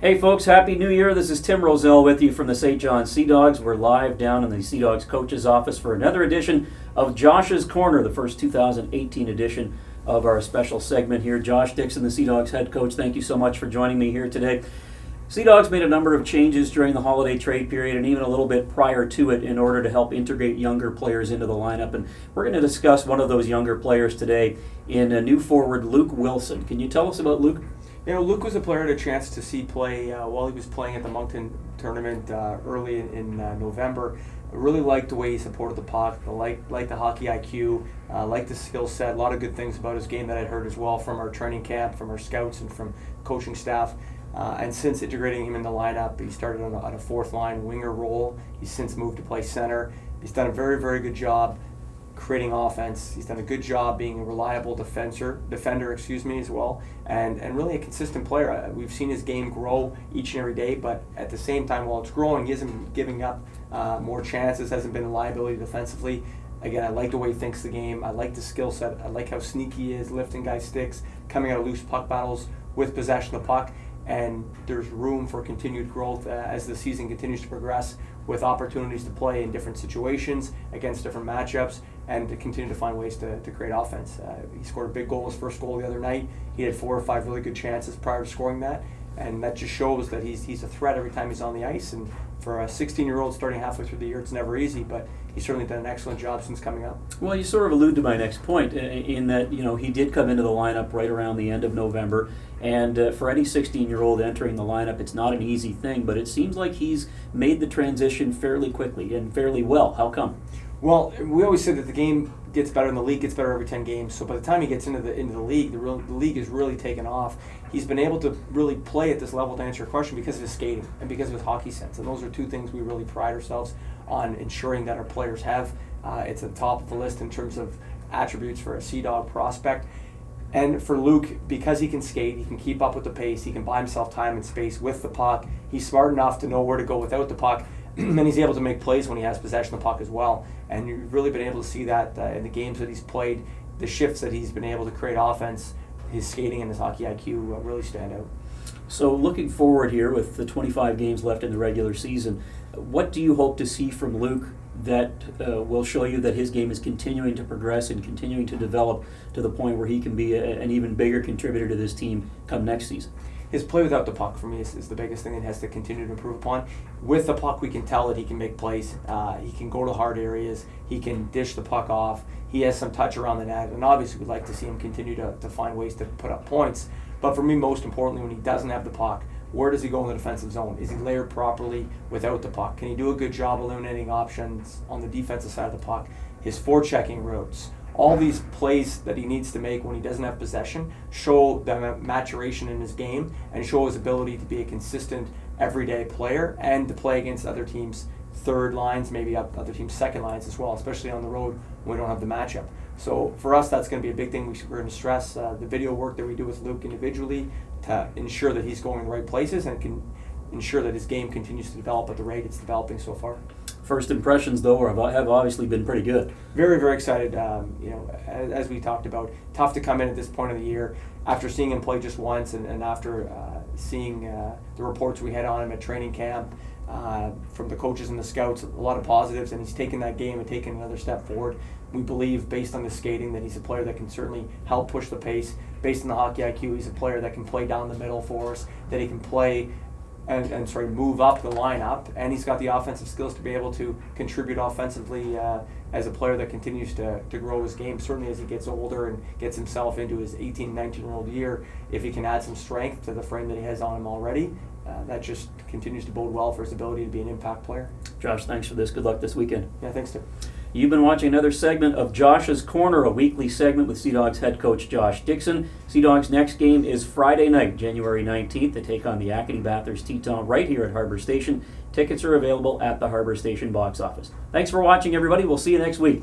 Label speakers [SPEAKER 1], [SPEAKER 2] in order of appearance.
[SPEAKER 1] Hey folks, Happy New Year. This is Tim Roszell with you from the St. John Sea Dogs. We're live down in the Sea Dogs coach's office for another edition of Josh's Corner, the first 2018 edition of our special segment here. Josh Dixon, the Sea Dogs head coach, thank you so much for joining me here today. Sea Dogs made a number of changes during the holiday trade period and even a little bit prior to it in order to help integrate younger players into the lineup. And we're going to discuss one of those younger players today in a new forward, Luke Wilson. Can you tell us about Luke?
[SPEAKER 2] You know, Luke was a player I had a chance to see play while he was playing at the Moncton tournament early in November. I really liked the way he supported the puck, liked the hockey IQ, liked the skill set. A lot of good things about his game that I'd heard as well from our training camp, from our scouts, and from coaching staff. And since integrating him in the lineup, he started on a fourth line winger role. He's since moved to play center. He's done a very, very good job creating offense. He's done a good job being a reliable defender, as well, and really a consistent player. We've seen his game grow each and every day, but at the same time, while it's growing, he isn't giving up more chances, hasn't been a liability defensively. Again, I like the way he thinks the game. I like the skill set. I like how sneaky he is, lifting guys' sticks, coming out of loose puck battles with possession of the puck, and there's room for continued growth as the season continues to progress, with opportunities to play in different situations against different matchups and to continue to find ways to create offense. He scored a big goal, his first goal the other night. He had 4 or 5 really good chances prior to scoring that, and that just shows that he's a threat every time he's on the ice. And for a 16-year-old starting halfway through the year, it's never easy, but he's certainly done an excellent job since coming up.
[SPEAKER 1] Well, you sort of allude to my next point in that, you know, he did come into the lineup right around the end of November, and for any 16-year-old entering the lineup, it's not an easy thing, but it seems like he's made the transition fairly quickly and fairly well. How come?
[SPEAKER 2] Well, we always say that the game gets better and the league gets better every 10 games. So by the time he gets into the league, the league is really taken off. He's been able to really play at this level, to answer your question, because of his skating and because of his hockey sense. And those are two things we really pride ourselves on ensuring that our players have. It's at the top of the list in terms of attributes for a Sea Dog prospect. And for Luke, because he can skate, he can keep up with the pace, he can buy himself time and space with the puck. He's smart enough to know where to go without the puck. And he's able to make plays when he has possession of the puck as well. And you've really been able to see that in the games that he's played, the shifts that he's been able to create offense, his skating and his hockey IQ really stand out.
[SPEAKER 1] So looking forward here with the 25 games left in the regular season, what do you hope to see from Luke that will show you that his game is continuing to progress and continuing to develop to the point where he can be an even bigger contributor to this team come next season?
[SPEAKER 2] His play without the puck, for me, is the biggest thing that he has to continue to improve upon. With the puck, we can tell that he can make plays. He can go to hard areas. He can dish the puck off. He has some touch around the net. And obviously, we'd like to see him continue to find ways to put up points. But for me, most importantly, when he doesn't have the puck, where does he go in the defensive zone? Is he layered properly without the puck? Can he do a good job eliminating options on the defensive side of the puck? His forechecking routes. All these plays that he needs to make when he doesn't have possession show the maturation in his game and show his ability to be a consistent, everyday player and to play against other teams' third lines, maybe other teams' second lines as well, especially on the road when we don't have the matchup. So for us, that's going to be a big thing. We're going to stress the video work that we do with Luke individually to ensure that he's going in the right places and can ensure that his game continues to develop at the rate it's developing so far.
[SPEAKER 1] First impressions, though, have obviously been pretty good.
[SPEAKER 2] Very, very excited. As we talked about, tough to come in at this point of the year after seeing him play just once and after seeing the reports we had on him at training camp from the coaches and the scouts, a lot of positives, and he's taken that game and taken another step forward. We believe, based on the skating, that he's a player that can certainly help push the pace. Based on the hockey IQ, he's a player that can play down the middle for us, that he can play move up the lineup, and he's got the offensive skills to be able to contribute offensively as a player that continues to grow his game. Certainly as he gets older and gets himself into his 18, 19-year-old year, if he can add some strength to the frame that he has on him already, that just continues to bode well for his ability to be an impact player.
[SPEAKER 1] Josh, thanks for this. Good luck this weekend.
[SPEAKER 2] Yeah, thanks, Tim.
[SPEAKER 1] You've been watching another segment of Josh's Corner, a weekly segment with Sea Dogs head coach Josh Dixon. Sea Dogs' next game is Friday night, January 19th. They take on the Acadie Bathurst Teton right here at Harbour Station. Tickets are available at the Harbour Station box office. Thanks for watching, everybody. We'll see you next week.